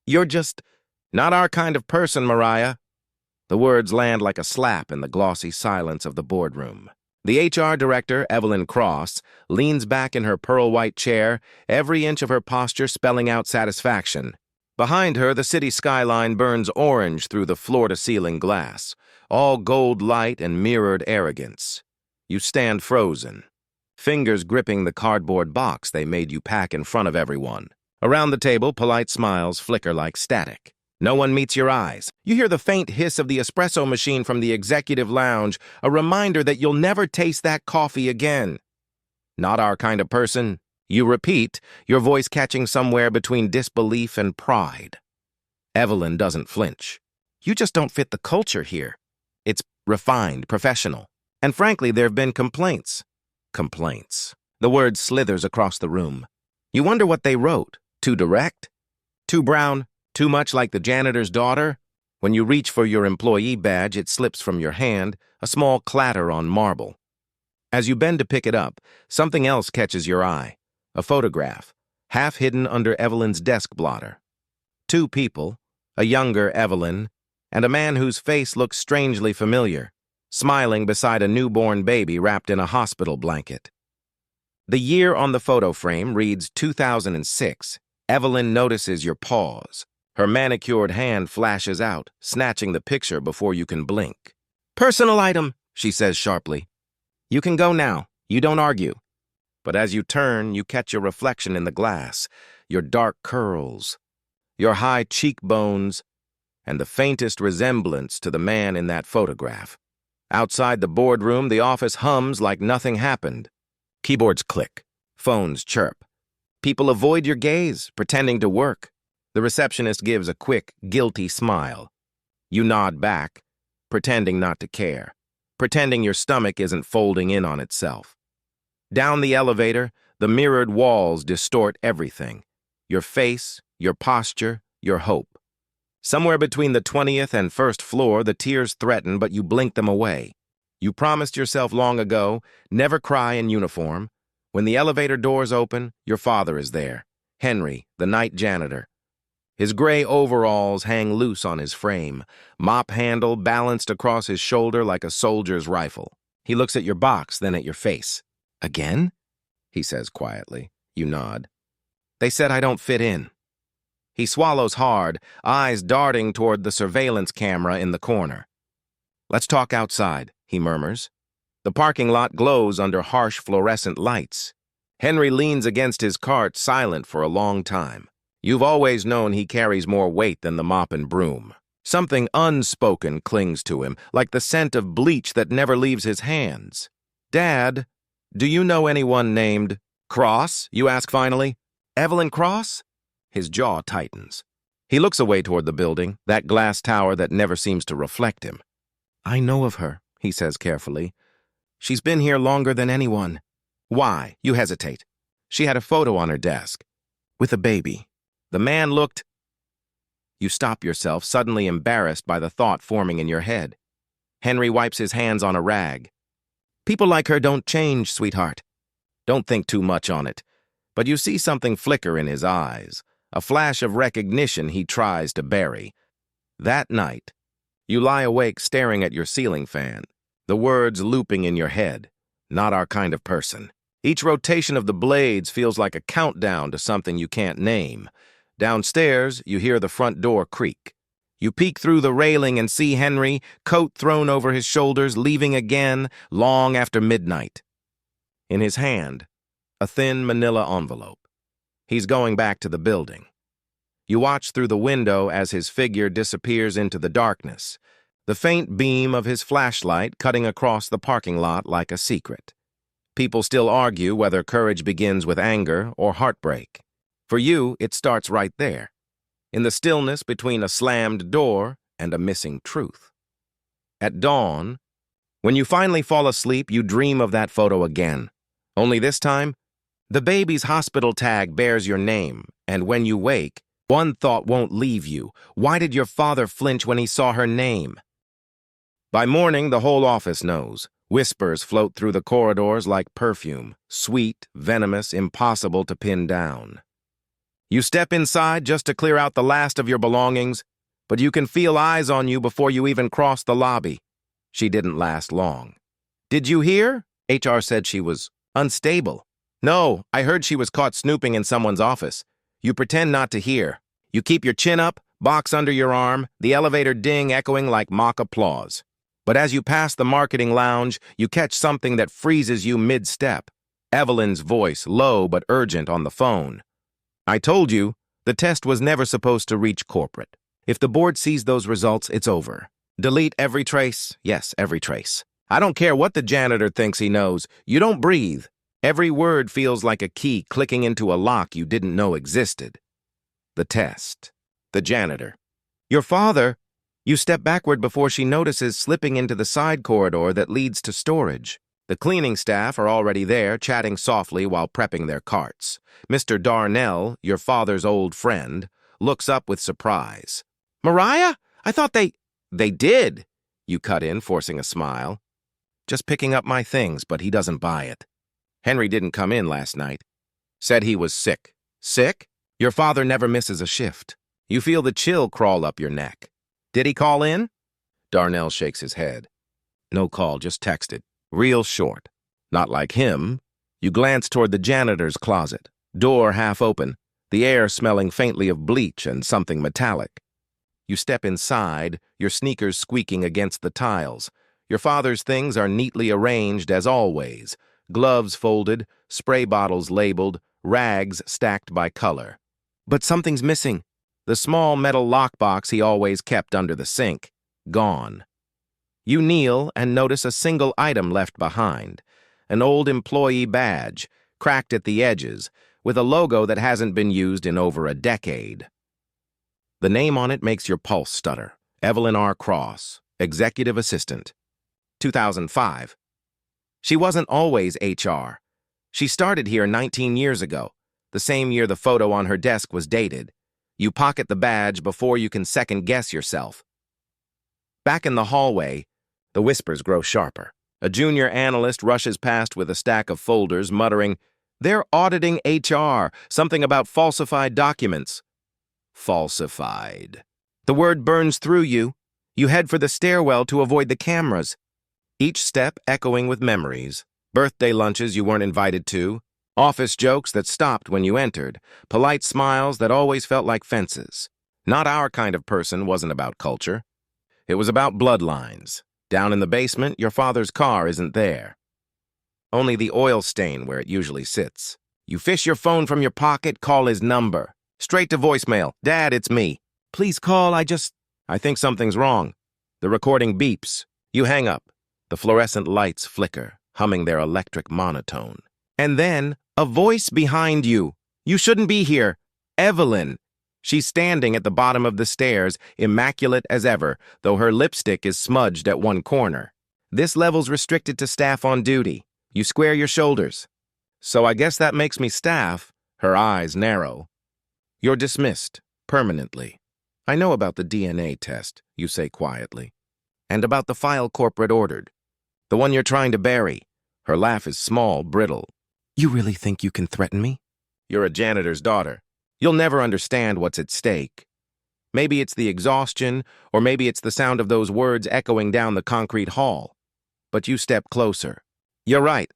You're just not our kind of person, Mariah. The words land like a slap in the glossy silence of the boardroom. The HR director, Evelyn Cross, leans back in her pearl-white chair, every inch of her posture spelling out satisfaction. Behind her, the city skyline burns orange through the floor-to-ceiling glass, all gold light and mirrored arrogance. You stand frozen, fingers gripping the cardboard box they made you pack in front of everyone. Around the table, polite smiles flicker like static. No one meets your eyes. You hear the faint hiss of the espresso machine from the executive lounge, a reminder that you'll never taste that coffee again. Not our kind of person. You repeat, your voice catching somewhere between disbelief and pride. Evelyn doesn't flinch. You just don't fit the culture here. It's refined, professional. And frankly, there have been complaints. Complaints. The word slithers across the room. You wonder what they wrote. Too direct? Too brown? Too much like the janitor's daughter? When you reach for your employee badge, it slips from your hand, a small clatter on marble. As you bend to pick it up, something else catches your eye. A photograph, half hidden under Evelyn's desk blotter. Two people, a younger Evelyn, and a man whose face looks strangely familiar, smiling beside a newborn baby wrapped in a hospital blanket. The year on the photo frame reads 2006. Evelyn notices your pause. Her manicured hand flashes out, snatching the picture before you can blink. "Personal item," she says sharply. "You can go now. You don't argue." But as you turn, you catch your reflection in the glass, your dark curls, your high cheekbones, and the faintest resemblance to the man in that photograph. Outside the boardroom, the office hums like nothing happened. Keyboards click. Phones chirp. People avoid your gaze, pretending to work. The receptionist gives a quick, guilty smile. You nod back, pretending not to care, pretending your stomach isn't folding in on itself. Down the elevator, the mirrored walls distort everything. Your face, your posture, your hope. Somewhere between the 20th and 1st floor, the tears threaten, but you blink them away. You promised yourself long ago, never cry in uniform. When the elevator doors open, your father is there, Henry, the night janitor. His gray overalls hang loose on his frame, mop handle balanced across his shoulder like a soldier's rifle. He looks at your box, then at your face. "Again?" he says quietly. You nod. "They said I don't fit in." He swallows hard, eyes darting toward the surveillance camera in the corner. "Let's talk outside," he murmurs. The parking lot glows under harsh fluorescent lights. Henry leans against his cart, silent for a long time. You've always known he carries more weight than the mop and broom. Something unspoken clings to him, like the scent of bleach that never leaves his hands. "Dad, do you know anyone named Cross?" you ask finally. "Evelyn Cross?" His jaw tightens. He looks away toward the building, that glass tower that never seems to reflect him. "I know of her," he says carefully. "She's been here longer than anyone." "Why?" You hesitate. "She had a photo on her desk. With a baby." The man looked. You stop yourself, suddenly embarrassed by the thought forming in your head. Henry wipes his hands on a rag. "People like her don't change, sweetheart. Don't think too much on it." But you see something flicker in his eyes, a flash of recognition he tries to bury. That night, you lie awake staring at your ceiling fan, the words looping in your head. Not our kind of person. Each rotation of the blades feels like a countdown to something you can't name. Downstairs, you hear the front door creak. You peek through the railing and see Henry, coat thrown over his shoulders, leaving again long after midnight. In his hand, a thin manila envelope. He's going back to the building. You watch through the window as his figure disappears into the darkness, the faint beam of his flashlight cutting across the parking lot like a secret. People still argue whether courage begins with anger or heartbreak. For you, it starts right there, in the stillness between a slammed door and a missing truth. At dawn, when you finally fall asleep, you dream of that photo again. Only this time, the baby's hospital tag bears your name, and when you wake, one thought won't leave you. Why did your father flinch when he saw her name? By morning, the whole office knows. Whispers float through the corridors like perfume, sweet, venomous, impossible to pin down. You step inside just to clear out the last of your belongings, but you can feel eyes on you before you even cross the lobby. She didn't last long. Did you hear? HR said she was unstable. No, I heard she was caught snooping in someone's office. You pretend not to hear. You keep your chin up, box under your arm, the elevator ding echoing like mock applause. But as you pass the marketing lounge, you catch something that freezes you mid-step. Evelyn's voice, low but urgent, on the phone. I told you, the test was never supposed to reach corporate. If the board sees those results, it's over. Delete every trace. Yes, every trace. I don't care what the janitor thinks he knows. You don't breathe. Every word feels like a key clicking into a lock you didn't know existed. The test. The janitor. Your father. You step backward before she notices slipping into the side corridor that leads to storage. The cleaning staff are already there, chatting softly while prepping their carts. Mr. Darnell, your father's old friend, looks up with surprise. Mariah? I thought they did. You cut in, forcing a smile. Just picking up my things, but he doesn't buy it. Henry didn't come in last night. Said he was sick. Sick? Your father never misses a shift. You feel the chill crawl up your neck. Did he call in? Darnell shakes his head. No call, just texted. Real short. Not like him. You glance toward the janitor's closet. Door half open, the air smelling faintly of bleach and something metallic. You step inside, your sneakers squeaking against the tiles. Your father's things are neatly arranged as always. Gloves folded, spray bottles labeled, rags stacked by color. But something's missing. The small metal lockbox he always kept under the sink. Gone. You kneel and notice a single item left behind. An old employee badge, cracked at the edges, with a logo that hasn't been used in over a decade. The name on it makes your pulse stutter. Evelyn R. Cross, Executive Assistant. 2005. She wasn't always HR. She started here 19 years ago, the same year the photo on her desk was dated. You pocket the badge before you can second-guess yourself. Back in the hallway, the whispers grow sharper. A junior analyst rushes past with a stack of folders, muttering, "They're auditing HR, something about falsified documents." Falsified. The word burns through you. You head for the stairwell to avoid the cameras. Each step echoing with memories. Birthday lunches you weren't invited to. Office jokes that stopped when you entered. Polite smiles that always felt like fences. Not our kind of person wasn't about culture. It was about bloodlines. Down in the basement, your father's car isn't there. Only the oil stain where it usually sits. You fish your phone from your pocket, call his number. Straight to voicemail. Dad, it's me. Please call, I think something's wrong. The recording beeps. You hang up. The fluorescent lights flicker, humming their electric monotone. And then, a voice behind you. You shouldn't be here. Evelyn. She's standing at the bottom of the stairs, immaculate as ever, though her lipstick is smudged at one corner. This level's restricted to staff on duty. You square your shoulders. So I guess that makes me staff. Her eyes narrow. You're dismissed, permanently. I know about the DNA test, you say quietly. And about the file corporate ordered. The one you're trying to bury. Her laugh is small, brittle. You really think you can threaten me? You're a janitor's daughter. You'll never understand what's at stake. Maybe it's the exhaustion, or maybe it's the sound of those words echoing down the concrete hall. But you step closer. You're right.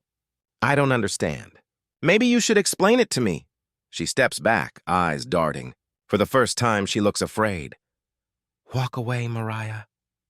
I don't understand. Maybe you should explain it to me. She steps back, eyes darting. For the first time, she looks afraid. Walk away, Mariah,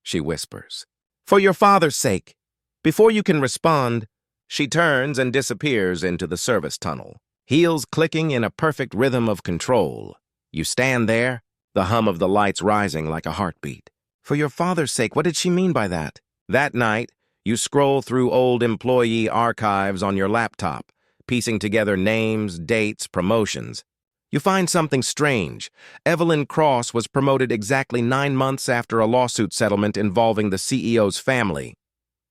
she whispers. For your father's sake. Before you can respond, she turns and disappears into the service tunnel. Heels clicking in a perfect rhythm of control. You stand there, the hum of the lights rising like a heartbeat. For your father's sake, what did she mean by that? That night, you scroll through old employee archives on your laptop, piecing together names, dates, promotions. You find something strange. Evelyn Cross was promoted exactly 9 months after a lawsuit settlement involving the CEO's family.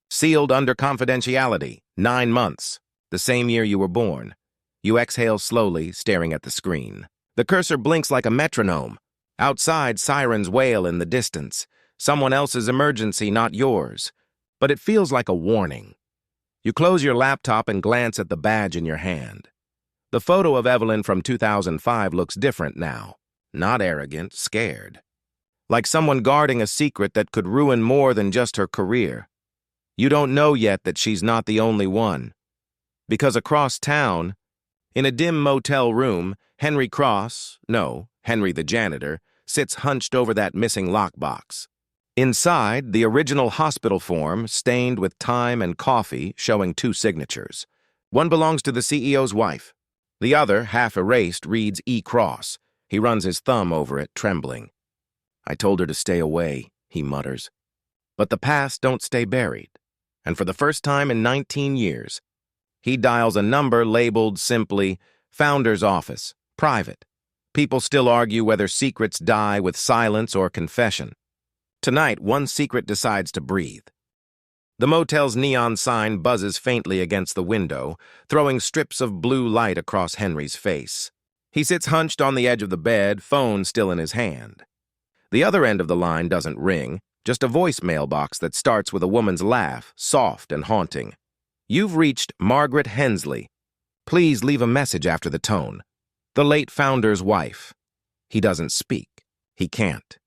Sealed under confidentiality, 9 months, the same year you were born. You exhale slowly, staring at the screen. The cursor blinks like a metronome. Outside, sirens wail in the distance. Someone else's emergency, not yours. But it feels like a warning. You close your laptop and glance at the badge in your hand. The photo of Evelyn from 2005 looks different now. Not arrogant, scared. Like someone guarding a secret that could ruin more than just her career. You don't know yet that she's not the only one. Because across town, in a dim motel room, Henry the janitor, sits hunched over that missing lockbox. Inside, the original hospital form, stained with time and coffee, showing 2 signatures. One belongs to the CEO's wife. The other, half erased, reads E. Cross. He runs his thumb over it, trembling. I told her to stay away, he mutters. But the past don't stay buried. And for the first time in 19 years, he dials a number labeled simply, Founder's Office, Private. People still argue whether secrets die with silence or confession. Tonight, one secret decides to breathe. The motel's neon sign buzzes faintly against the window, throwing strips of blue light across Henry's face. He sits hunched on the edge of the bed, phone still in his hand. The other end of the line doesn't ring, just a voicemail box that starts with a woman's laugh, soft and haunting. You've reached Margaret Hensley. Please leave a message after the tone. The late founder's wife. He doesn't speak. He can't.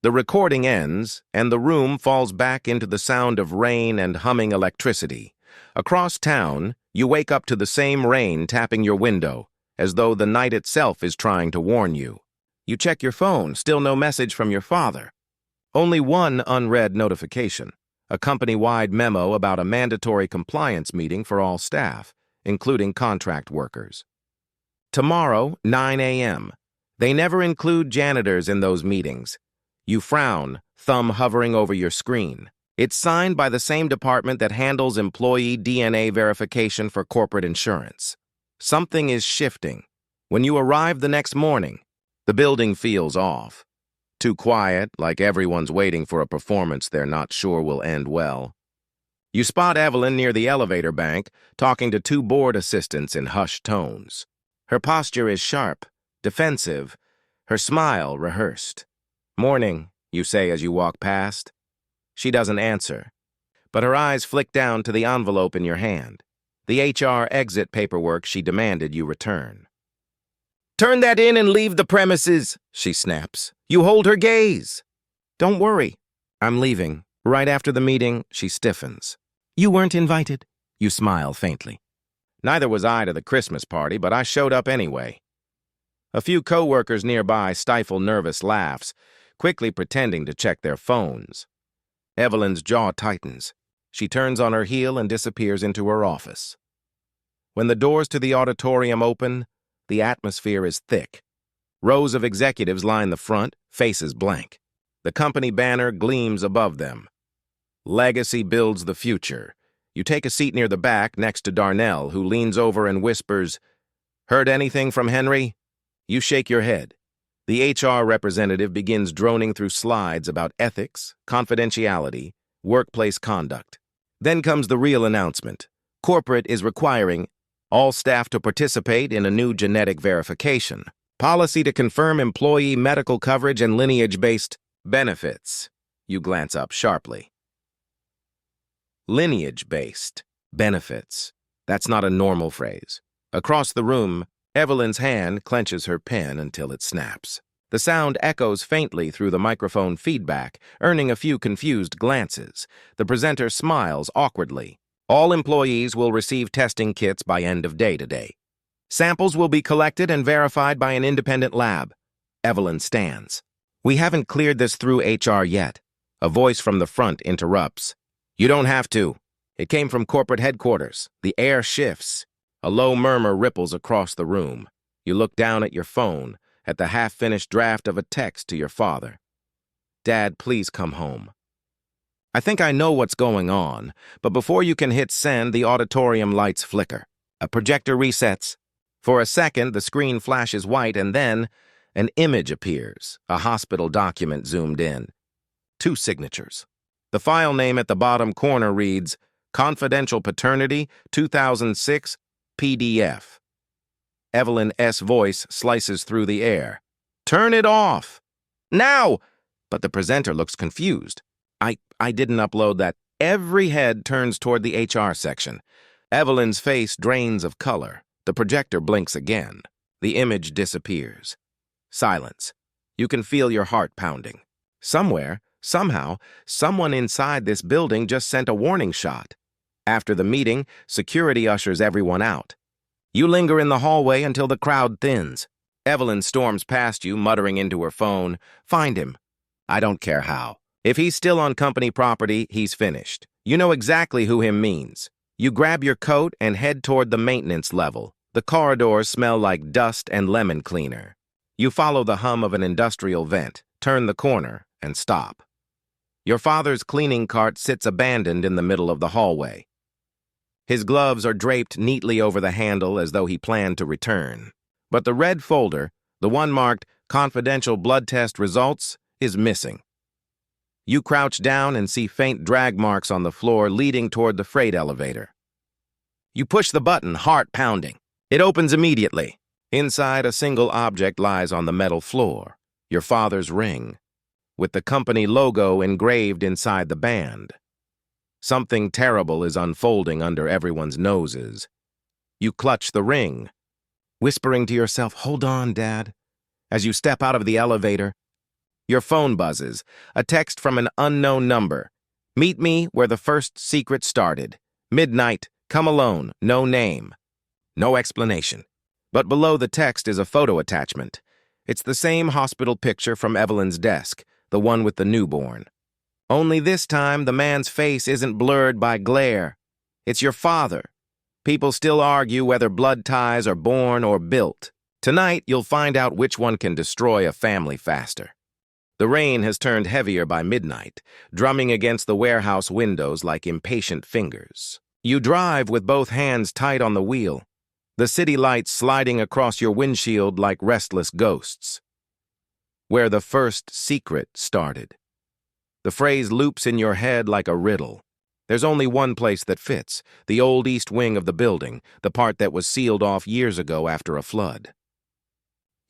The recording ends, and the room falls back into the sound of rain and humming electricity. Across town, you wake up to the same rain tapping your window, as though the night itself is trying to warn you. You check your phone, still no message from your father. Only one unread notification, a company-wide memo about a mandatory compliance meeting for all staff, including contract workers. Tomorrow, 9 a.m. They never include janitors in those meetings. You frown, thumb hovering over your screen. It's signed by the same department that handles employee DNA verification for corporate insurance. Something is shifting. When you arrive the next morning, the building feels off. Too quiet, like everyone's waiting for a performance they're not sure will end well. You spot Evelyn near the elevator bank, talking to 2 board assistants in hushed tones. Her posture is sharp, defensive, her smile rehearsed. Morning, you say as you walk past. She doesn't answer, but her eyes flick down to the envelope in your hand, the HR exit paperwork she demanded you return. Turn that in and leave the premises, she snaps. You hold her gaze. Don't worry, I'm leaving. Right after the meeting, she stiffens. You weren't invited. You smile faintly. Neither was I to the Christmas party, but I showed up anyway. A few co-workers nearby stifle nervous laughs, quickly pretending to check their phones. Evelyn's jaw tightens. She turns on her heel and disappears into her office. When the doors to the auditorium open, the atmosphere is thick. Rows of executives line the front, faces blank. The company banner gleams above them. Legacy builds the future. You take a seat near the back next to Darnell, who leans over and whispers, Heard anything from Henry? You shake your head. The HR representative begins droning through slides about ethics, confidentiality, workplace conduct. Then comes the real announcement. Corporate is requiring all staff to participate in a new genetic verification. Policy to confirm employee medical coverage and lineage-based benefits. You glance up sharply. Lineage-based benefits. That's not a normal phrase. Across the room, Evelyn's hand clenches her pen until it snaps. The sound echoes faintly through the microphone feedback, earning a few confused glances. The presenter smiles awkwardly. All employees will receive testing kits by end of day today. Samples will be collected and verified by an independent lab. Evelyn stands. We haven't cleared this through HR yet. A voice from the front interrupts. You don't have to. It came from corporate headquarters. The air shifts. A low murmur ripples across the room. You look down at your phone, at the half-finished draft of a text to your father. Dad, please come home. I think I know what's going on, but before you can hit send, the auditorium lights flicker. A projector resets. For a second, the screen flashes white, and then an image appears, a hospital document zoomed in. 2 signatures. The file name at the bottom corner reads, Confidential Paternity, 2006, PDF. Evelyn S. voice slices through the air. Turn it off! Now! But the presenter looks confused. I didn't upload that. Every head turns toward the HR section. Evelyn's face drains of color. The projector blinks again. The image disappears. Silence. You can feel your heart pounding. Somewhere, somehow, someone inside this building just sent a warning shot. After the meeting, security ushers everyone out. You linger in the hallway until the crowd thins. Evelyn storms past you, muttering into her phone, "Find him." "I don't care how. If he's still on company property, he's finished." You know exactly who him means. You grab your coat and head toward the maintenance level. The corridors smell like dust and lemon cleaner. You follow the hum of an industrial vent, turn the corner, and stop. Your father's cleaning cart sits abandoned in the middle of the hallway. His gloves are draped neatly over the handle as though he planned to return. But the red folder, the one marked "Confidential Blood Test Results," is missing. You crouch down and see faint drag marks on the floor leading toward the freight elevator. You push the button, heart pounding. It opens immediately. Inside, a single object lies on the metal floor, your father's ring, with the company logo engraved inside the band. Something terrible is unfolding under everyone's noses. You clutch the ring, whispering to yourself, "Hold on, Dad." As you step out of the elevator, your phone buzzes, a text from an unknown number. "Meet me where the first secret started. Midnight, come alone, no name." No explanation. But below the text is a photo attachment. It's the same hospital picture from Evelyn's desk, the one with the newborn. Only this time, the man's face isn't blurred by glare. It's your father. People still argue whether blood ties are born or built. Tonight, you'll find out which one can destroy a family faster. The rain has turned heavier by midnight, drumming against the warehouse windows like impatient fingers. You drive with both hands tight on the wheel, the city lights sliding across your windshield like restless ghosts. Where the first secret started. The phrase loops in your head like a riddle. There's only one place that fits, the old east wing of the building, the part that was sealed off years ago after a flood.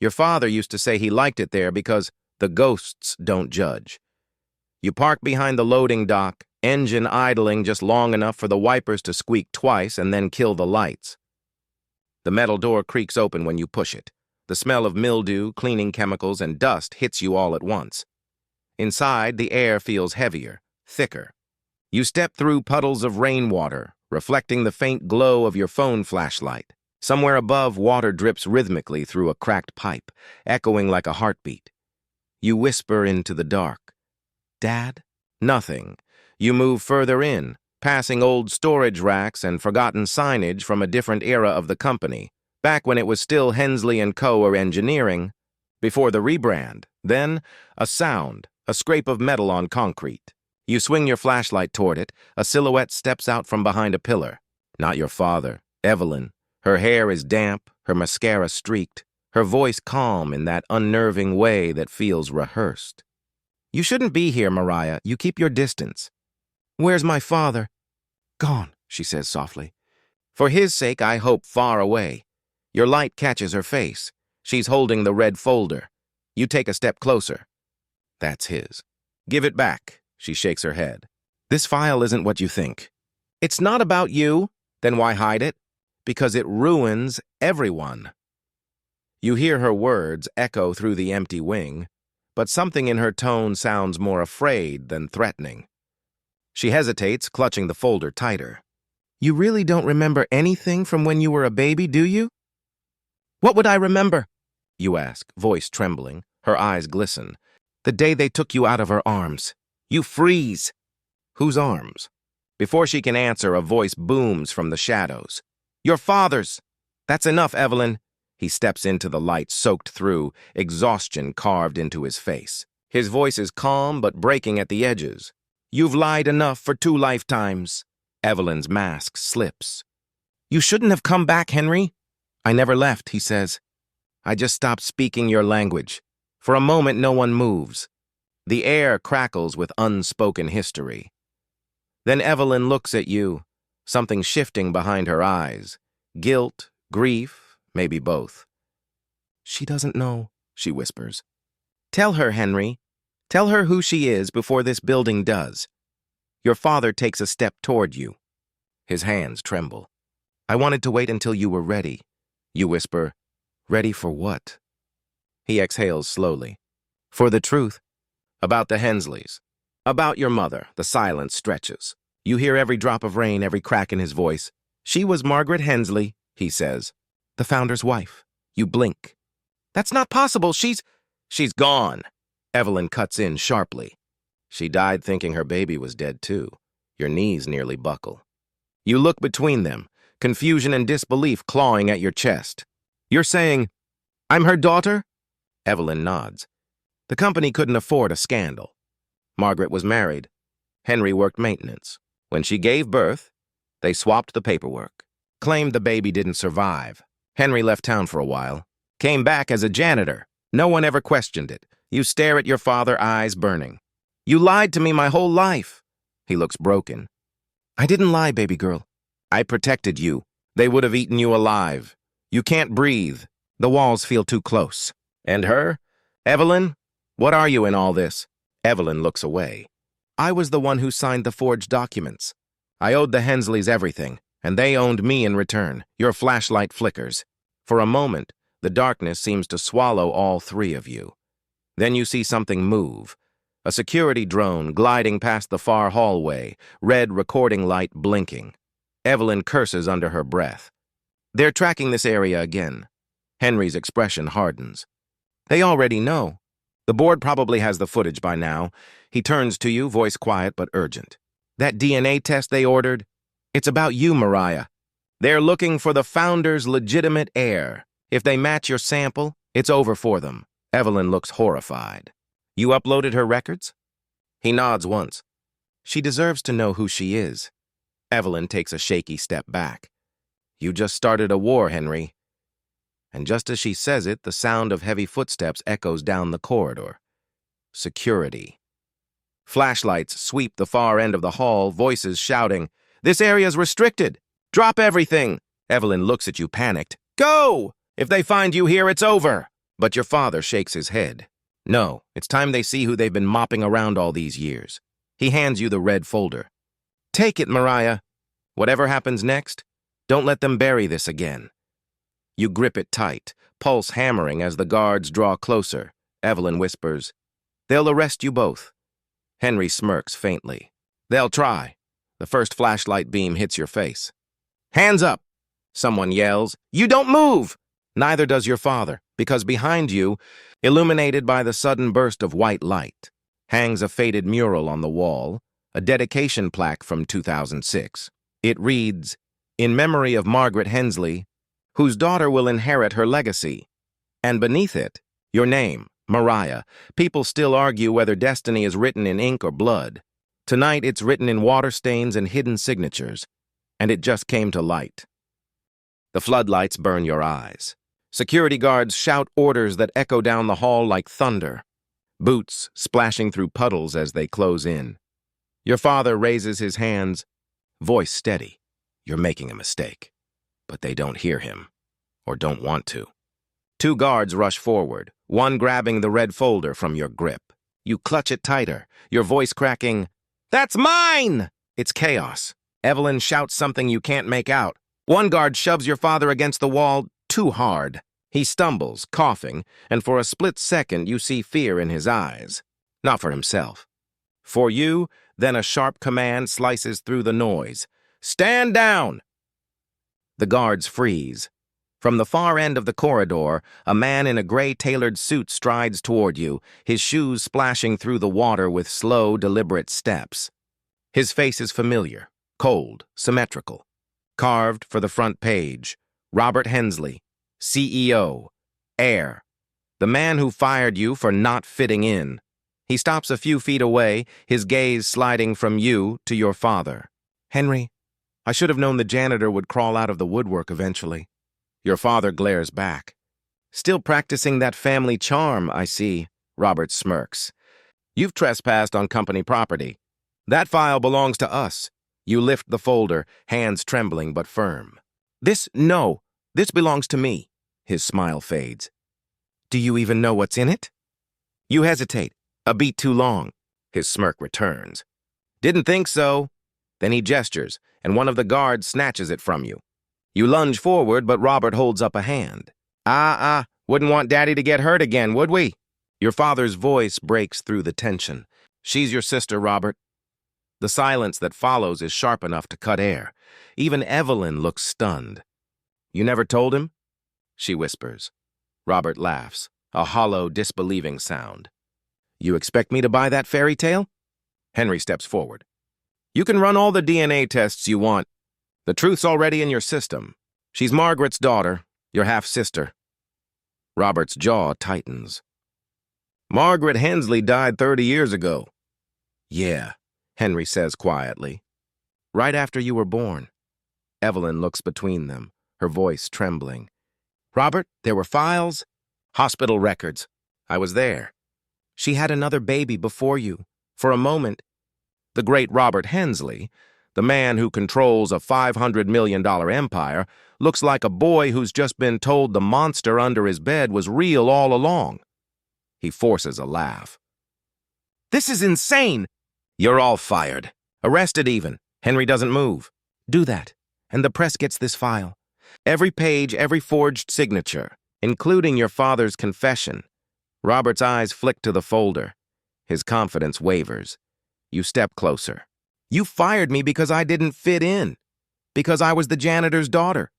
Your father used to say he liked it there because the ghosts don't judge. You park behind the loading dock, engine idling just long enough for the wipers to squeak twice and then kill the lights. The metal door creaks open when you push it. The smell of mildew, cleaning chemicals, and dust hits you all at once. Inside, the air feels heavier, thicker. You step through puddles of rainwater, reflecting the faint glow of your phone flashlight. Somewhere above, water drips rhythmically through a cracked pipe, echoing like a heartbeat. You whisper into the dark. "Dad?" Nothing. You move further in, passing old storage racks and forgotten signage from a different era of the company, back when it was still Hensley & Co. or engineering, before the rebrand. Then, a sound, a scrape of metal on concrete. You swing your flashlight toward it. A silhouette steps out from behind a pillar. Not your father, Evelyn. Her hair is damp, her mascara streaked, her voice calm in that unnerving way that feels rehearsed. "You shouldn't be here, Mariah. You keep your distance." "Where's my father?" "Gone," she says softly. "For his sake, I hope far away." Your light catches her face. She's holding the red folder. You take a step closer. That's his. "Give it back." She shakes her head. "This file isn't what you think." "It's not about you." "Then why hide it?" "Because it ruins everyone." You hear her words echo through the empty wing, but something in her tone sounds more afraid than threatening. She hesitates, clutching the folder tighter. "You really don't remember anything from when you were a baby, do you?" "What would I remember?" you ask, voice trembling. Her eyes glisten. "The day they took you out of her arms." You freeze. "Whose arms?" Before she can answer, a voice booms from the shadows. "Your father's." "That's enough, Evelyn." He steps into the light, soaked through, exhaustion carved into his face. His voice is calm but breaking at the edges. "You've lied enough for 2 lifetimes." Evelyn's mask slips. "You shouldn't have come back, Henry." "I never left," he says. "I just stopped speaking your language." For a moment, no one moves. The air crackles with unspoken history. Then Evelyn looks at you, something shifting behind her eyes. Guilt, grief, maybe both. "She doesn't know," she whispers. "Tell her, Henry. Tell her who she is before this building does." Your father takes a step toward you. His hands tremble. "I wanted to wait until you were ready. You whisper, "Ready for what?" He exhales slowly. "For the truth. About the Hensleys. About your mother." The silence stretches. You hear every drop of rain, every crack in his voice. "She was Margaret Hensley," he says. "The founder's wife." You blink. "That's not possible. She's gone." Evelyn cuts in sharply. "She died thinking her baby was dead too." Your knees nearly buckle. You look between them, confusion and disbelief clawing at your chest. "You're saying, I'm her daughter?" Evelyn nods. "The company couldn't afford a scandal. Margaret was married. Henry worked maintenance. When she gave birth, they swapped the paperwork. Claimed the baby didn't survive. Henry left town for a while. Came back as a janitor. No one ever questioned it. You stare at your father, eyes burning. "You lied to me my whole life." He looks broken. "I didn't lie, baby girl. I protected you. They would have eaten you alive. You can't breathe. The walls feel too close." "And her? Evelyn? What are you in all this?" Evelyn looks away. "I was the one who signed the forged documents. I owed the Hensleys everything, and they owned me in return." Your flashlight flickers. For a moment, the darkness seems to swallow all three of you. Then you see something move. A security drone gliding past the far hallway, red recording light blinking. Evelyn curses under her breath. "They're tracking this area again." Henry's expression hardens. "They already know. The board probably has the footage by now." He turns to you, voice quiet but urgent. "That DNA test they ordered? It's about you, Mariah. They're looking for the founder's legitimate heir. If they match your sample, it's over for them." Evelyn looks horrified. "You uploaded her records?" He nods once. "She deserves to know who she is." Evelyn takes a shaky step back. "You just started a war, Henry." And just as she says it, the sound of heavy footsteps echoes down the corridor. Security. Flashlights sweep the far end of the hall, voices shouting, "This area's restricted! Drop everything!" Evelyn looks at you panicked. "Go! If they find you here, it's over!" But your father shakes his head. "No, it's time they see who they've been mopping around all these years." He hands you the red folder. "Take it, Mariah. Whatever happens next, don't let them bury this again." You grip it tight, pulse hammering as the guards draw closer. Evelyn whispers, "They'll arrest you both." Henry smirks faintly. "They'll try." The first flashlight beam hits your face. "Hands up!" Someone yells. "You don't move!" Neither does your father, because behind you, illuminated by the sudden burst of white light, hangs a faded mural on the wall, a dedication plaque from 2006. It reads, "In memory of Margaret Hensley, whose daughter will inherit her legacy." And beneath it, your name, Mariah. People still argue whether destiny is written in ink or blood. Tonight it's written in water stains and hidden signatures, and it just came to light. The floodlights burn your eyes. Security guards shout orders that echo down the hall like thunder, boots splashing through puddles as they close in. Your father raises his hands, voice steady. You're making a mistake. But they don't hear him, or don't want to. Two guards rush forward, one grabbing the red folder from your grip. You clutch it tighter, your voice cracking, "That's mine!" It's chaos. Evelyn shouts something you can't make out. One guard shoves your father against the wall too hard. He stumbles, coughing, and for a split second you see fear in his eyes. Not for himself. For you, then a sharp command slices through the noise. "Stand down!" The guards freeze. From the far end of the corridor, a man in a gray tailored suit strides toward you, his shoes splashing through the water with slow, deliberate steps. His face is familiar, cold, symmetrical. Carved for the front page, Robert Hensley, CEO, heir, the man who fired you for not fitting in. He stops a few feet away, his gaze sliding from you to your father. "Henry, I should have known the janitor would crawl out of the woodwork eventually." Your father glares back. "Still practicing that family charm, I see." Robert smirks. "You've trespassed on company property. That file belongs to us." You lift the folder, hands trembling but firm. This belongs to me." His smile fades. "Do you even know what's in it?" You hesitate, a beat too long. His smirk returns. "Didn't think so." Then he gestures, and one of the guards snatches it from you. You lunge forward, but Robert holds up a hand. Wouldn't want Daddy to get hurt again, would we? Your father's voice breaks through the tension. She's your sister, Robert. The silence that follows is sharp enough to cut air. Even Evelyn looks stunned. You never told him? She whispers. Robert laughs, a hollow, disbelieving sound. You expect me to buy that fairy tale? Henry steps forward. You can run all the DNA tests you want. The truth's already in your system. She's Margaret's daughter, your half-sister. Robert's jaw tightens. Margaret Hensley died 30 years ago. Yeah, Henry says quietly. Right after you were born. Evelyn looks between them, her voice trembling. Robert, there were files, hospital records. I was there. She had another baby before you. For a moment, the great Robert Hensley, the man who controls a $500 million empire, looks like a boy who's just been told the monster under his bed was real all along. He forces a laugh. This is insane! You're all fired. Arrested even. Henry doesn't move. Do that, and the press gets this file. Every page, every forged signature, including your father's confession. Robert's eyes flick to the folder. His confidence wavers. You step closer. You fired me because I didn't fit in. Because I was the janitor's daughter.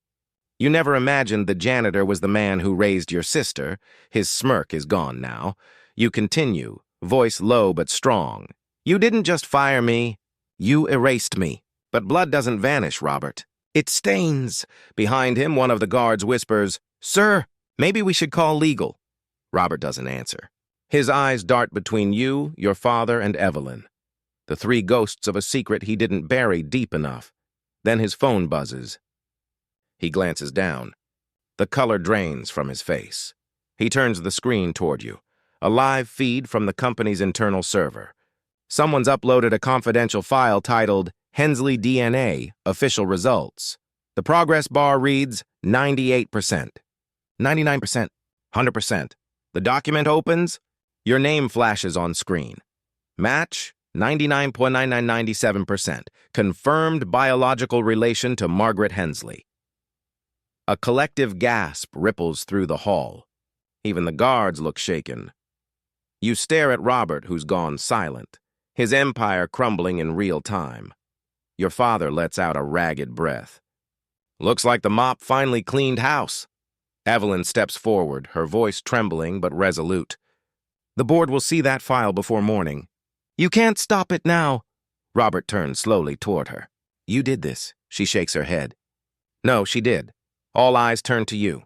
You never imagined the janitor was the man who raised your sister. His smirk is gone now. You continue, voice low but strong. You didn't just fire me. You erased me. But blood doesn't vanish, Robert. It stains. Behind him, one of the guards whispers, Sir, maybe we should call legal. Robert doesn't answer. His eyes dart between you, your father, and Evelyn. The three ghosts of a secret he didn't bury deep enough. Then his phone buzzes. He glances down. The color drains from his face. He turns the screen toward you. A live feed from the company's internal server. Someone's uploaded a confidential file titled Hensley DNA, Official Results. The progress bar reads 98%, 99%, 100%. The document opens. Your name flashes on screen. Match 99.9997%. Confirmed biological relation to Margaret Hensley. A collective gasp ripples through the hall. Even the guards look shaken. You stare at Robert, who's gone silent, his empire crumbling in real time. Your father lets out a ragged breath. Looks like the mop finally cleaned house. Evelyn steps forward, her voice trembling but resolute. The board will see that file before morning. You can't stop it now. Robert turns slowly toward her. You did this. She shakes her head. No, she did. All eyes turn to you.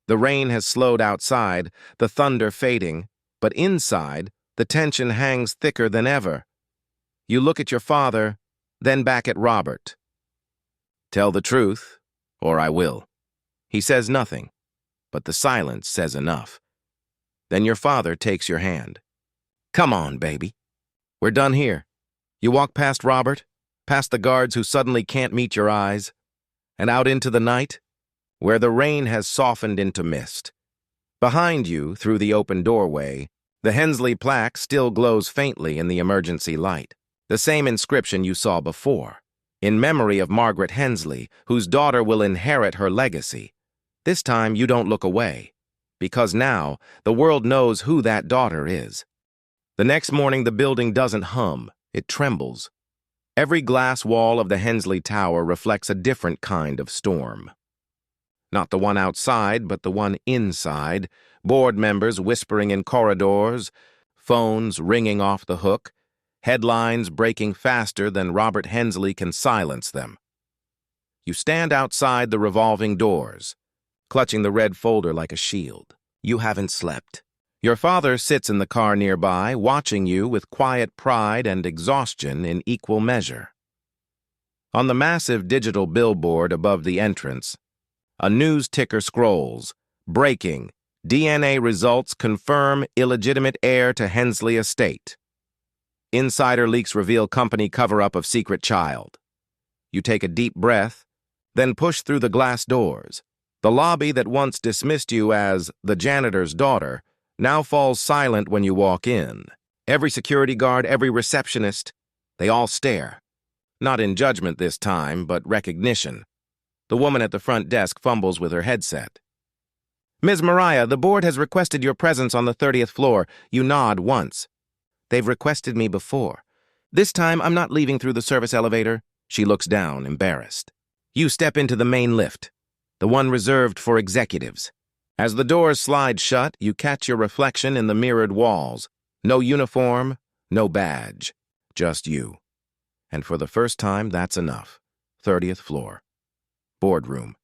The rain has slowed outside, the thunder fading, but inside, the tension hangs thicker than ever. You look at your father, then back at Robert. Tell the truth, or I will. He says nothing, but the silence says enough. Then your father takes your hand. Come on, baby. We're done here. You walk past Robert, past the guards who suddenly can't meet your eyes, and out into the night, where the rain has softened into mist. Behind you, through the open doorway, the Hensley plaque still glows faintly in the emergency light. The same inscription you saw before, in memory of Margaret Hensley, whose daughter will inherit her legacy. This time you don't look away, because now the world knows who that daughter is. The next morning the building doesn't hum, it trembles. Every glass wall of the Hensley Tower reflects a different kind of storm. Not the one outside, but the one inside, board members whispering in corridors, phones ringing off the hook, headlines breaking faster than Robert Hensley can silence them. You stand outside the revolving doors, clutching the red folder like a shield. You haven't slept. Your father sits in the car nearby, watching you with quiet pride and exhaustion in equal measure. On the massive digital billboard above the entrance, a news ticker scrolls, breaking, DNA results confirm illegitimate heir to Hensley estate. Insider leaks reveal company cover-up of secret child. You take a deep breath, then push through the glass doors. The lobby that once dismissed you as the janitor's daughter now falls silent when you walk in. Every security guard, every receptionist, they all stare. Not in judgment this time, but recognition. The woman at the front desk fumbles with her headset. Ms. Mariah, the board has requested your presence on the 30th floor. You nod once. They've requested me before. This time, I'm not leaving through the service elevator. She looks down, embarrassed. You step into the main lift, the one reserved for executives. As the doors slide shut, you catch your reflection in the mirrored walls. No uniform, no badge, just you. And for the first time, that's enough. 30th floor. Boardroom.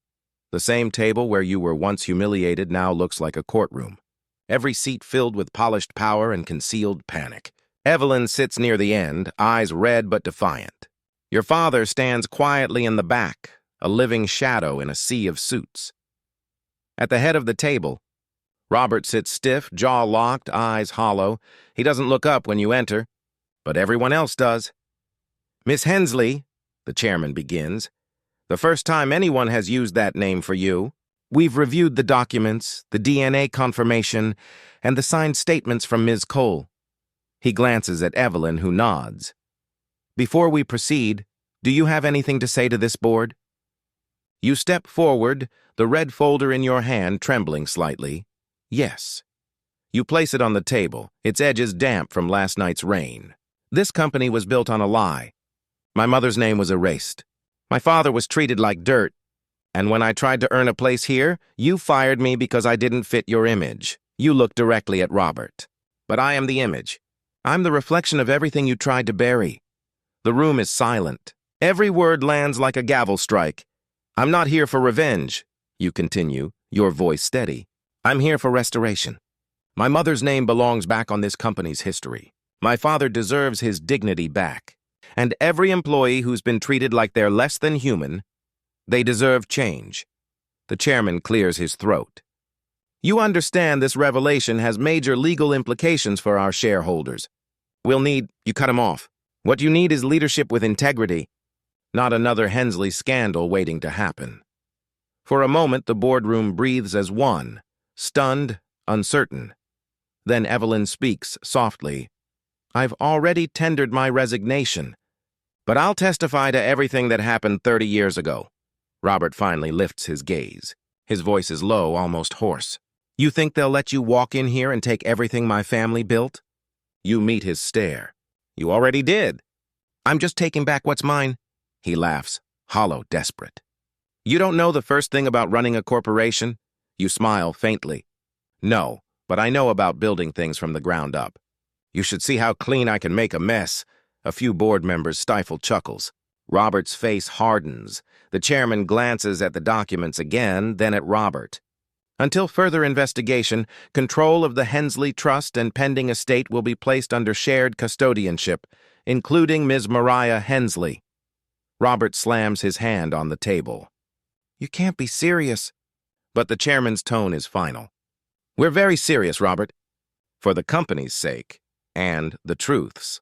The same table where you were once humiliated now looks like a courtroom. Every seat filled with polished power and concealed panic. Evelyn sits near the end, eyes red but defiant. Your father stands quietly in the back, a living shadow in a sea of suits. At the head of the table, Robert sits stiff, jaw locked, eyes hollow. He doesn't look up when you enter, but everyone else does. Miss Hensley, the chairman begins, the first time anyone has used that name for you. We've reviewed the documents, the DNA confirmation, and the signed statements from Ms. Cole. He glances at Evelyn, who nods. Before we proceed, do you have anything to say to this board? You step forward, the red folder in your hand trembling slightly. Yes. You place it on the table, its edges damp from last night's rain. This company was built on a lie. My mother's name was erased. My father was treated like dirt. And when I tried to earn a place here, you fired me because I didn't fit your image. You look directly at Robert. But I am the image. I'm the reflection of everything you tried to bury. The room is silent. Every word lands like a gavel strike. I'm not here for revenge, you continue, your voice steady. I'm here for restoration. My mother's name belongs back on this company's history. My father deserves his dignity back. And every employee who's been treated like they're less than human, they deserve change. The chairman clears his throat. You understand this revelation has major legal implications for our shareholders. You cut him off. What you need is leadership with integrity, not another Hensley scandal waiting to happen. For a moment, the boardroom breathes as one, stunned, uncertain. Then Evelyn speaks softly. I've already tendered my resignation, but I'll testify to everything that happened 30 years ago. Robert finally lifts his gaze. His voice is low, almost hoarse. You think they'll let you walk in here and take everything my family built? You meet his stare. You already did. I'm just taking back what's mine. He laughs, hollow, desperate. You don't know the first thing about running a corporation? You smile faintly. No, but I know about building things from the ground up. You should see how clean I can make a mess. A few board members stifle chuckles. Robert's face hardens. The chairman glances at the documents again, then at Robert. Until further investigation, control of the Hensley Trust and pending estate will be placed under shared custodianship, including Ms. Mariah Hensley. Robert slams his hand on the table. You can't be serious. But the chairman's tone is final. We're very serious, Robert. For the company's sake, and the truth's.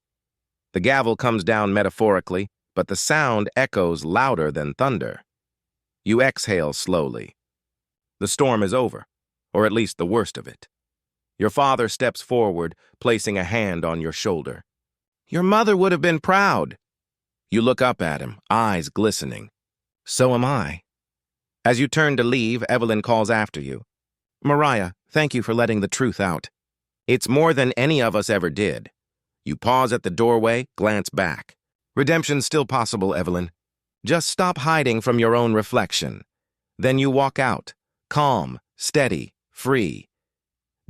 The gavel comes down metaphorically, but the sound echoes louder than thunder. You exhale slowly. The storm is over, or at least the worst of it. Your father steps forward, placing a hand on your shoulder. Your mother would have been proud. You look up at him, eyes glistening. So am I. As you turn to leave, Evelyn calls after you. Mariah, thank you for letting the truth out. It's more than any of us ever did. You pause at the doorway, glance back. Redemption's still possible, Evelyn. Just stop hiding from your own reflection. Then you walk out, calm, steady, free.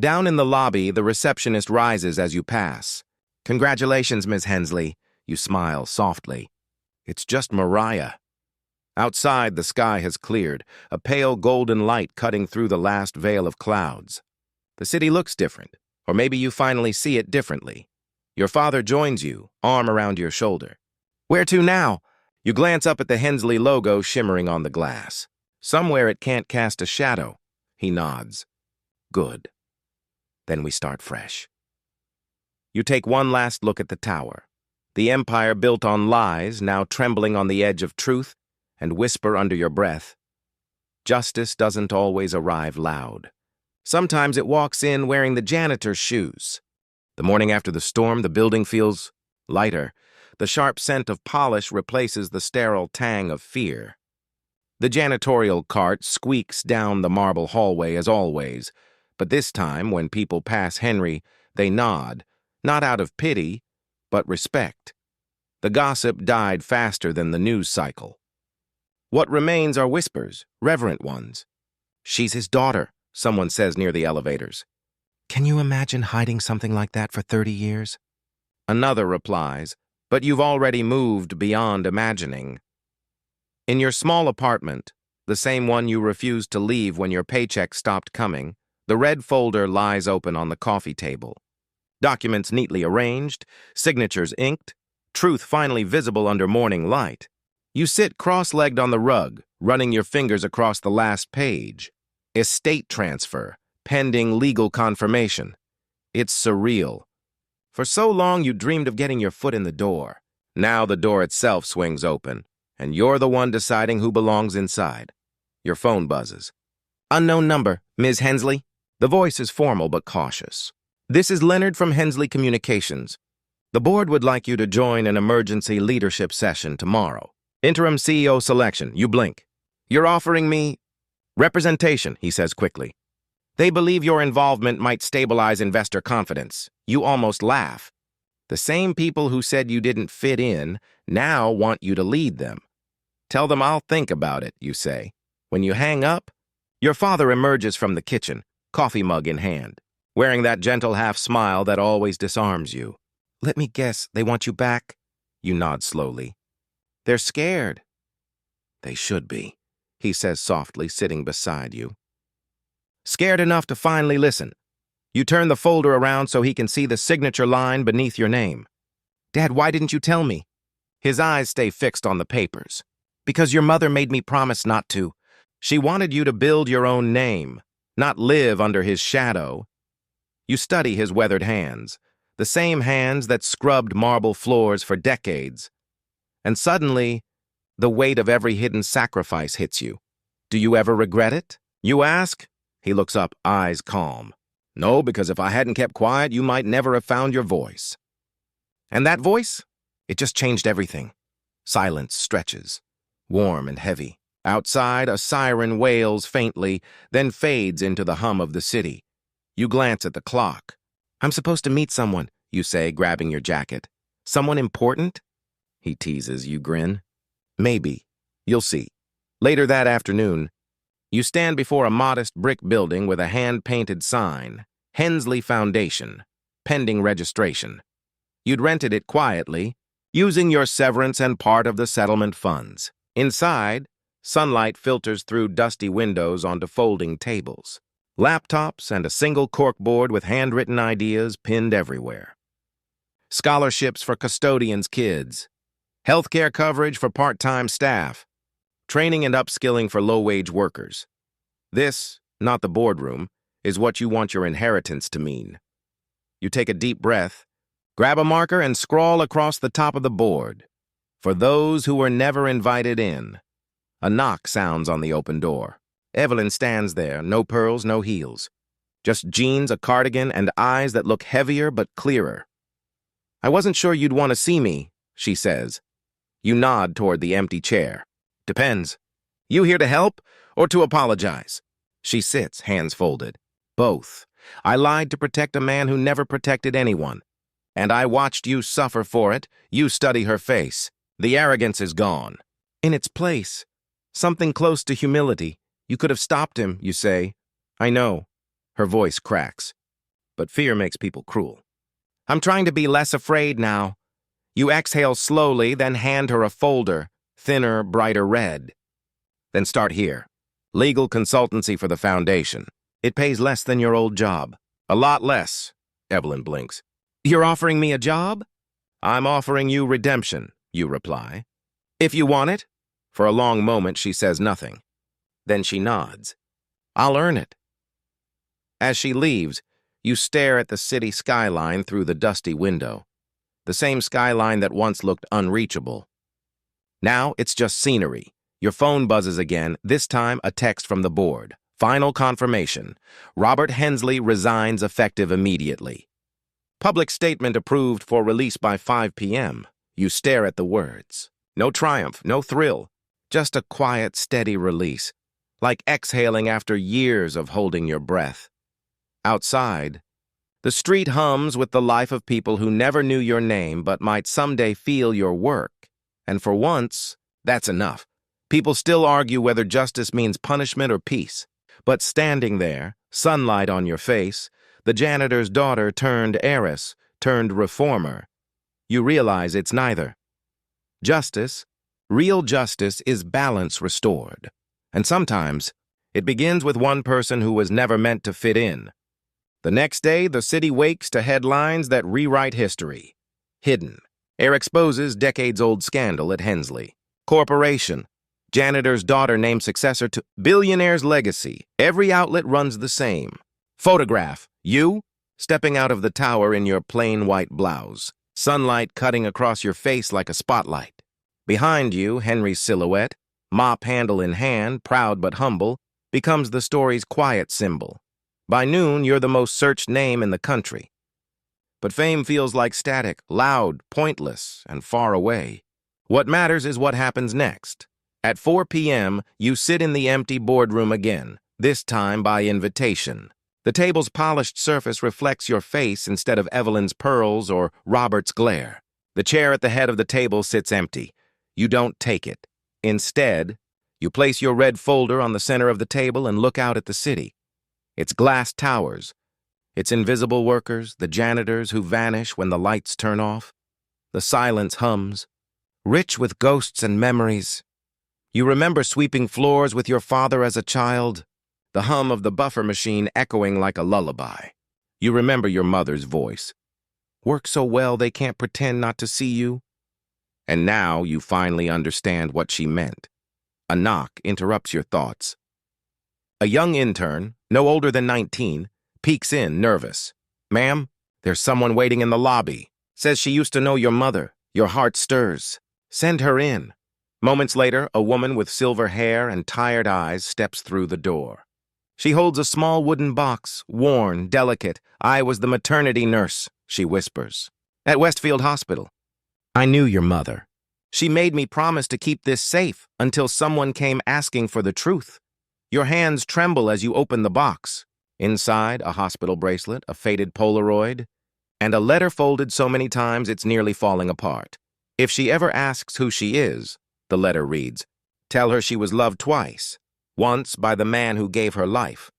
Down in the lobby, the receptionist rises as you pass. Congratulations, Ms. Hensley. You smile softly. It's just Mariah. Outside, the sky has cleared, a pale golden light cutting through the last veil of clouds. The city looks different, or maybe you finally see it differently. Your father joins you, arm around your shoulder. Where to now? You glance up at the Hensley logo shimmering on the glass. Somewhere it can't cast a shadow. He nods. Good. Then we start fresh. You take one last look at the tower. The empire built on lies, now trembling on the edge of truth, and whisper under your breath. Justice doesn't always arrive loud. Sometimes it walks in wearing the janitor's shoes. The morning after the storm, the building feels lighter. The sharp scent of polish replaces the sterile tang of fear. The janitorial cart squeaks down the marble hallway as always, but this time, when people pass Henry, they nod, not out of pity, but respect. The gossip died faster than the news cycle. What remains are whispers, reverent ones. "She's his daughter," someone says near the elevators. "Can you imagine hiding something like that for 30 years? Another replies, "But you've already moved beyond imagining." In your small apartment, the same one you refused to leave when your paycheck stopped coming, the red folder lies open on the coffee table. Documents neatly arranged, signatures inked, truth finally visible under morning light. You sit cross-legged on the rug, running your fingers across the last page. Estate transfer, pending legal confirmation. It's surreal. For so long you dreamed of getting your foot in the door. Now the door itself swings open, and you're the one deciding who belongs inside. Your phone buzzes. "Unknown number, Ms. Hensley." The voice is formal but cautious. "This is Leonard from Hensley Communications. The board would like you to join an emergency leadership session tomorrow. Interim CEO selection." You blink. "You're offering me representation," he says quickly. "They believe your involvement might stabilize investor confidence." You almost laugh. The same people who said you didn't fit in now want you to lead them. "Tell them I'll think about it," you say. When you hang up, your father emerges from the kitchen, coffee mug in hand, wearing that gentle half-smile that always disarms you. "Let me guess, they want you back?" You nod slowly. "They're scared." "They should be," he says softly, sitting beside you. Scared enough to finally listen. You turn the folder around so he can see the signature line beneath your name. "Dad, why didn't you tell me?" His eyes stay fixed on the papers. "Because your mother made me promise not to. She wanted you to build your own name, not live under his shadow." You study his weathered hands, the same hands that scrubbed marble floors for decades. And suddenly, the weight of every hidden sacrifice hits you. "Do you ever regret it?" You ask. He looks up, eyes calm. "No, because if I hadn't kept quiet, you might never have found your voice." And that voice? It just changed everything. Silence stretches, warm and heavy. Outside, a siren wails faintly, then fades into the hum of the city. You glance at the clock. "I'm supposed to meet someone," you say, grabbing your jacket. "Someone important?" He teases, you grin. "Maybe. You'll see." Later that afternoon, you stand before a modest brick building with a hand-painted sign, Hensley Foundation, pending registration. You'd rented it quietly, using your severance and part of the settlement funds. Inside, sunlight filters through dusty windows onto folding tables. Laptops and a single corkboard with handwritten ideas pinned everywhere. Scholarships for custodians' kids. Healthcare coverage for part-time staff. Training and upskilling for low-wage workers. This, not the boardroom, is what you want your inheritance to mean. You take a deep breath, grab a marker, and scrawl across the top of the board. "For those who were never invited in." A knock sounds on the open door. Evelyn stands there, no pearls, no heels. Just jeans, a cardigan, and eyes that look heavier but clearer. "I wasn't sure you'd want to see me," she says. You nod toward the empty chair. "Depends. You here to help or to apologize?" She sits, hands folded. "Both. I lied to protect a man who never protected anyone. And I watched you suffer for it." You study her face. The arrogance is gone. In its place, something close to humility. "You could have stopped him," you say. "I know." Her voice cracks. But fear makes people cruel. "I'm trying to be less afraid now." You exhale slowly, then hand her a folder, thinner, brighter red. "Then start here. Legal consultancy for the foundation. It pays less than your old job." "A lot less." Evelyn blinks. "You're offering me a job?" "I'm offering you redemption," you reply. "If you want it." For a long moment, she says nothing. Then she nods. "I'll earn it." As she leaves, you stare at the city skyline through the dusty window. The same skyline that once looked unreachable. Now it's just scenery. Your phone buzzes again, this time a text from the board. Final confirmation. Robert Hensley resigns effective immediately. Public statement approved for release by 5 p.m. You stare at the words. No triumph, no thrill. Just a quiet, steady release, like exhaling after years of holding your breath. Outside, the street hums with the life of people who never knew your name but might someday feel your work. And for once, that's enough. People still argue whether justice means punishment or peace. But standing there, sunlight on your face, the janitor's daughter turned heiress, turned reformer. You realize it's neither. Justice, real justice, is balance restored. And sometimes, it begins with one person who was never meant to fit in. The next day, the city wakes to headlines that rewrite history. Hidden. Heir exposes decades-old scandal at Hensley. Corporation. Janitor's daughter named successor to billionaire's legacy. Every outlet runs the same. Photograph. You, stepping out of the tower in your plain white blouse. Sunlight cutting across your face like a spotlight. Behind you, Henry's silhouette, mop handle in hand, proud but humble, becomes the story's quiet symbol. By noon, you're the most searched name in the country. But fame feels like static, loud, pointless, and far away. What matters is what happens next. At 4 p.m., you sit in the empty boardroom again, this time by invitation. The table's polished surface reflects your face instead of Evelyn's pearls or Robert's glare. The chair at the head of the table sits empty. You don't take it. Instead, you place your red folder on the center of the table and look out at the city. Its glass towers, its invisible workers, the janitors who vanish when the lights turn off. The silence hums, rich with ghosts and memories. You remember sweeping floors with your father as a child, the hum of the buffer machine echoing like a lullaby. You remember your mother's voice. Work so well they can't pretend not to see you. And now you finally understand what she meant. A knock interrupts your thoughts. A young intern, no older than 19, peeks in, nervous. Ma'am, there's someone waiting in the lobby. Says she used to know your mother. Your heart stirs. Send her in. Moments later, a woman with silver hair and tired eyes steps through the door. She holds a small wooden box, worn, delicate. I was the maternity nurse, she whispers. At Westfield Hospital. I knew your mother. She made me promise to keep this safe until someone came asking for the truth. Your hands tremble as you open the box. Inside, a hospital bracelet, a faded Polaroid, and a letter folded so many times it's nearly falling apart. If she ever asks who she is, the letter reads, tell her she was loved twice, once by the man who gave her life,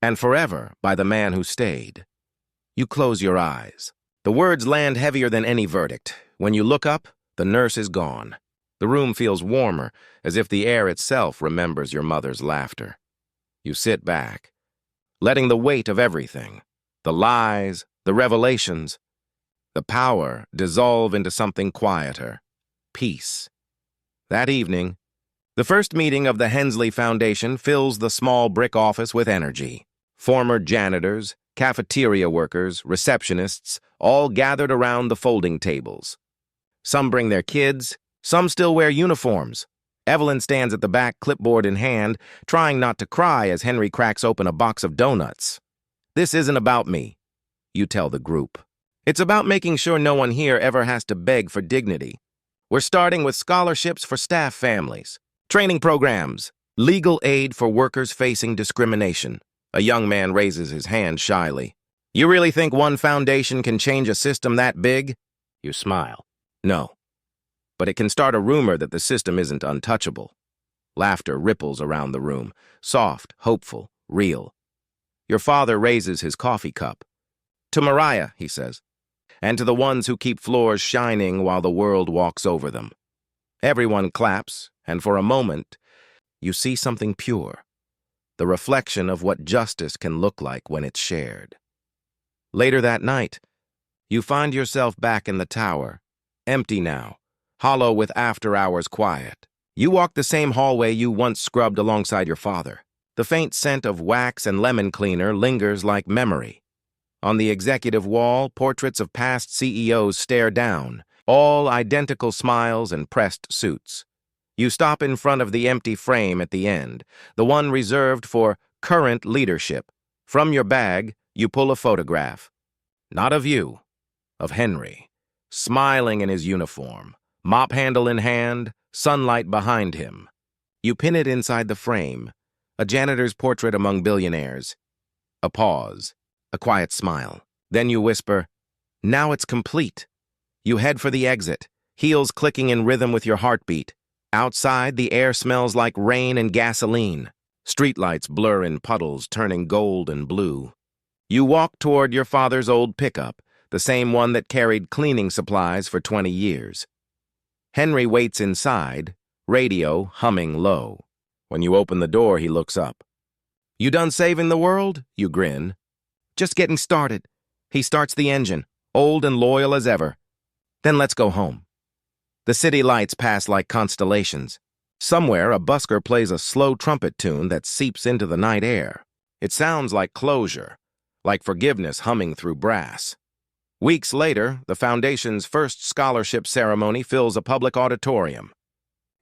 and forever by the man who stayed. You close your eyes. The words land heavier than any verdict. When you look up, the nurse is gone. The room feels warmer, as if the air itself remembers your mother's laughter. You sit back, letting the weight of everything, the lies, the revelations, the power dissolve into something quieter, peace. That evening, the first meeting of the Hensley Foundation fills the small brick office with energy. Former janitors, cafeteria workers, receptionists, all gathered around the folding tables. Some bring their kids, some still wear uniforms. Evelyn stands at the back, clipboard in hand, trying not to cry as Henry cracks open a box of donuts. This isn't about me, you tell the group. It's about making sure no one here ever has to beg for dignity. We're starting with scholarships for staff families, training programs, legal aid for workers facing discrimination. A young man raises his hand shyly. You really think one foundation can change a system that big? You smile. No. But it can start a rumor that the system isn't untouchable. Laughter ripples around the room, soft, hopeful, real. Your father raises his coffee cup. To Mariah, he says, and to the ones who keep floors shining while the world walks over them. Everyone claps, and for a moment, you see something pure, the reflection of what justice can look like when it's shared. Later that night, you find yourself back in the tower, empty now, hollow with after-hours quiet. You walk the same hallway you once scrubbed alongside your father. The faint scent of wax and lemon cleaner lingers like memory. On the executive wall, portraits of past CEOs stare down, all identical smiles and pressed suits. You stop in front of the empty frame at the end, the one reserved for current leadership. From your bag, you pull a photograph. Not of you, of Henry, smiling in his uniform, mop handle in hand, sunlight behind him. You pin it inside the frame, a janitor's portrait among billionaires. A pause, a quiet smile. Then you whisper, "Now it's complete." You head for the exit, heels clicking in rhythm with your heartbeat. Outside, the air smells like rain and gasoline. Streetlights blur in puddles, turning gold and blue. You walk toward your father's old pickup, the same one that carried cleaning supplies for 20 years. Henry waits inside, radio humming low. When you open the door, he looks up. "You done saving the world?" You grin. "Just getting started." He starts the engine, old and loyal as ever. "Then let's go home." The city lights pass like constellations. Somewhere, a busker plays a slow trumpet tune that seeps into the night air. It sounds like closure, like forgiveness humming through brass. Weeks later, the Foundation's first scholarship ceremony fills a public auditorium.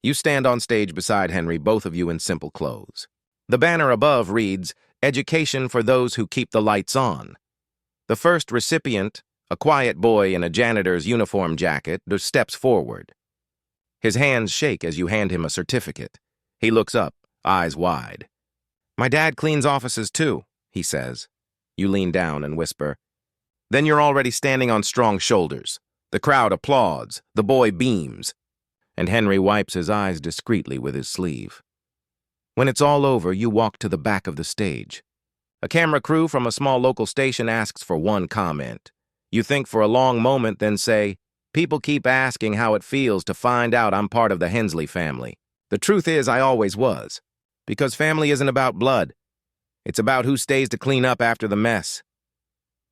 You stand on stage beside Henry, both of you in simple clothes. The banner above reads, "Education for those who keep the lights on." The first recipient, a quiet boy in a janitor's uniform jacket, steps forward. His hands shake as you hand him a certificate. He looks up, eyes wide. "My dad cleans offices too," he says. You lean down and whisper. Then you're already standing on strong shoulders. The crowd applauds, the boy beams, and Henry wipes his eyes discreetly with his sleeve. When it's all over, you walk to the back of the stage. A camera crew from a small local station asks for one comment. You think for a long moment, then say, "People keep asking how it feels to find out I'm part of the Hensley family. The truth is, I always was. Because family isn't about blood. It's about who stays to clean up after the mess."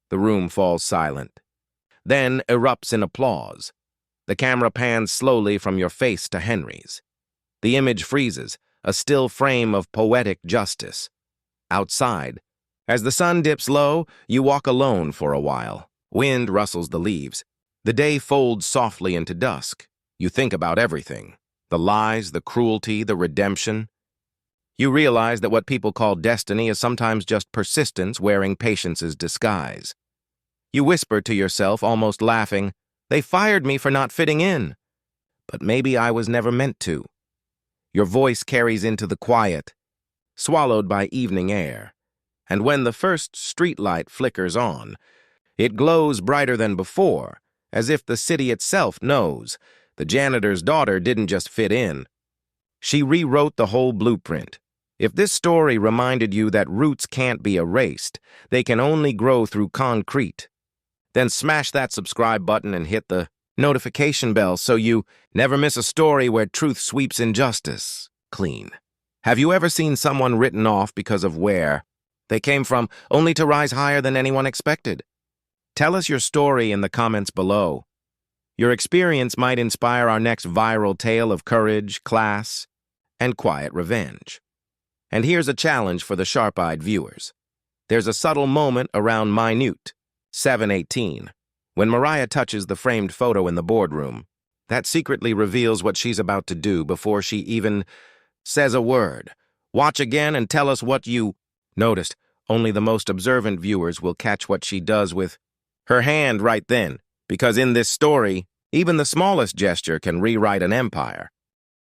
The room falls silent. Then erupts in applause. The camera pans slowly from your face to Henry's. The image freezes, a still frame of poetic justice. Outside, as the sun dips low, you walk alone for a while. Wind rustles the leaves. The day folds softly into dusk. You think about everything. The lies, the cruelty, the redemption. You realize that what people call destiny is sometimes just persistence wearing patience's disguise. You whisper to yourself, almost laughing, "They fired me for not fitting in. But maybe I was never meant to." Your voice carries into the quiet, swallowed by evening air. And when the first streetlight flickers on, it glows brighter than before, as if the city itself knows the janitor's daughter didn't just fit in. She rewrote the whole blueprint. If this story reminded you that roots can't be erased, they can only grow through concrete, then smash that subscribe button and hit the notification bell so you never miss a story where truth sweeps injustice clean. Have you ever seen someone written off because of where they came from, only to rise higher than anyone expected? Tell us your story in the comments below. Your experience might inspire our next viral tale of courage, class, and quiet revenge. And here's a challenge for the sharp-eyed viewers. There's a subtle moment around minute 7:18, when Mariah touches the framed photo in the boardroom. That secretly reveals what she's about to do before she even says a word. Watch again and tell us what you noticed. Only the most observant viewers will catch what she does with her hand right then, because in this story, even the smallest gesture can rewrite an empire.